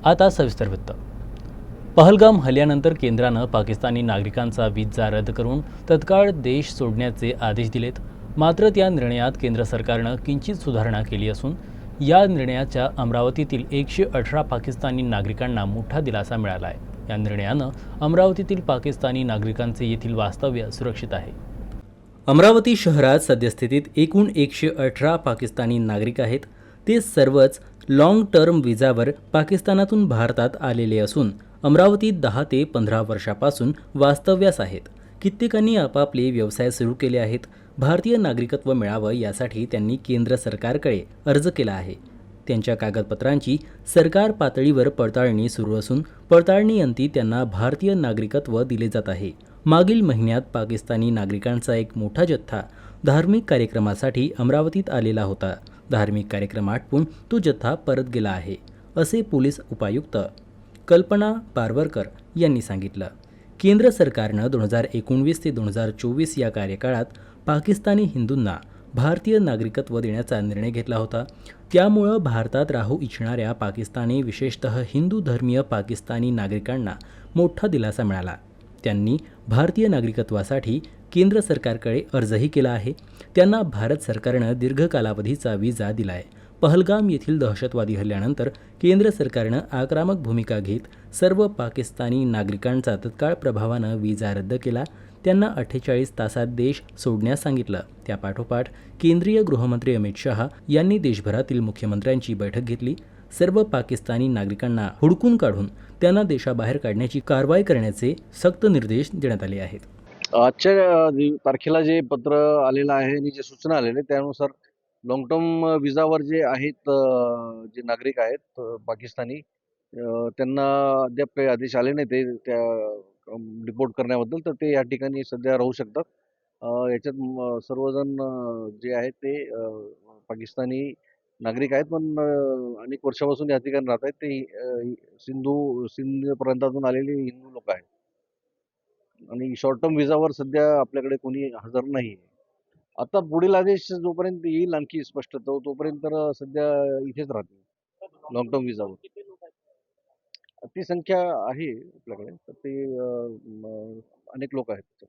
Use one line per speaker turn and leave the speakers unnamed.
आता सविस्तर वृत्त. पहलगाम हल्ल्यानंतर केंद्रानं पाकिस्तानी नागरिकांचा व्हिसा रद्द करून तत्काळ देश सोडण्याचे आदेश दिलेत. मात्र त्या निर्णयात केंद्र सरकारनं किंचित सुधारणा केली असून या निर्णयाच्या अमरावतीतील 118 पाकिस्तानी नागरिकांना मोठा दिलासा मिळाला आहे. या निर्णयानं अमरावतीतील पाकिस्तानी नागरिकांचे येथील वास्तव्य सुरक्षित आहे. अमरावती शहरात सद्यस्थितीत एकूण 118 पाकिस्तानी नागरिक आहेत. ते सर्वच लाँग टर्म व्हिसावर पाकिस्तानातून भारतात आलेले असून अमरावतीत 10 ते 15 वर्षापासून वास्तव्यास आहेत. कित्येकांनी आपापले व्यवसाय सुरू केले आहेत. भारतीय नागरिकत्व मिळावं यासाठी त्यांनी केंद्र सरकारकडे अर्ज केला आहे. त्यांच्या कागदपत्रांची सरकार पातळीवर पडताळणी सुरू असून पडताळणीअंती त्यांना भारतीय नागरिकत्व दिले जात आहे. मागील महिन्यात पाकिस्तानी नागरिकांचा एक मोठा जथ्था धार्मिक कार्यक्रमासाठी अमरावतीत आलेला होता. धार्मिक कार्यक्रम आटपून तो जथ्था परत गेला आहे, असे पोलीस उपायुक्त कल्पना पारवरकर यांनी सांगितलं. केंद्र सरकारनं 2019 ते 2024 या कार्यकाळात पाकिस्तानी हिंदूंना भारतीय नागरिकत्व देण्याचा निर्णय घेतला होता. त्यामुळं भारतात राहू इच्छिणाऱ्या पाकिस्तानी विशेषतः हिंदू धर्मीय पाकिस्तानी नागरिकांना मोठा दिलासा मिळाला. त्यांनी भारतीय नागरिकत्वासाठी केंद्र सरकारकडे अर्जही केला आहे. त्यांना भारत सरकारनं दीर्घ कालावधीचा व्हिसा दिला आहे. पहलगाम येथील दहशतवादी हल्ल्यानंतर केंद्र सरकारनं आक्रमक भूमिका घेत सर्व पाकिस्तानी नागरिकांचा तत्काळ प्रभावानं व्हिसा रद्द केला. त्यांना 48 तासात देश सोडण्यास सांगितलं. त्यापाठोपाठ केंद्रीय गृहमंत्री अमित शहा यांनी देशभरातील मुख्यमंत्र्यांची बैठक घेतली. सर्व पाकिस्तानी नागरिकांना हुडकून काढून त्यांना देशाबाहेर काढण्याची कारवाई करण्याचे सक्त निर्देश देण्यात आले आहेत.
आजच्या तारखेला जे पत्र आलेलं आहे आणि जे सूचना आलेल्या आहेत त्यानुसार लॉंग टर्म व्हिसावर जे आहेत जे नागरिक आहेत पाकिस्तानी त्यांना अद्याप काही आदेश आले नाही ते त्या डिपोर्ट करण्याबद्दल, तर ते या ठिकाणी सध्या राहू शकतात. याच्यात सर्वजण जे आहेत ते पाकिस्तानी नागरिक आहेत, पण अनेक वर्षापासून या ठिकाणी राहत आहेत. ते सिंध प्रांतातून आलेले हिंदू लोक आहेत आणि शॉर्ट टर्म व्हिसावर सध्या आपल्याकडे कोणी हजर नाही. आता पुढील आदेश जोपर्यंत येईल आणखी स्पष्ट तोपर्यंत तर सध्या इथेच राहतील लॉंग टर्म व्हिसावर. ती संख्या आहे आपल्याकडे, तर ते अनेक लोक आहेत.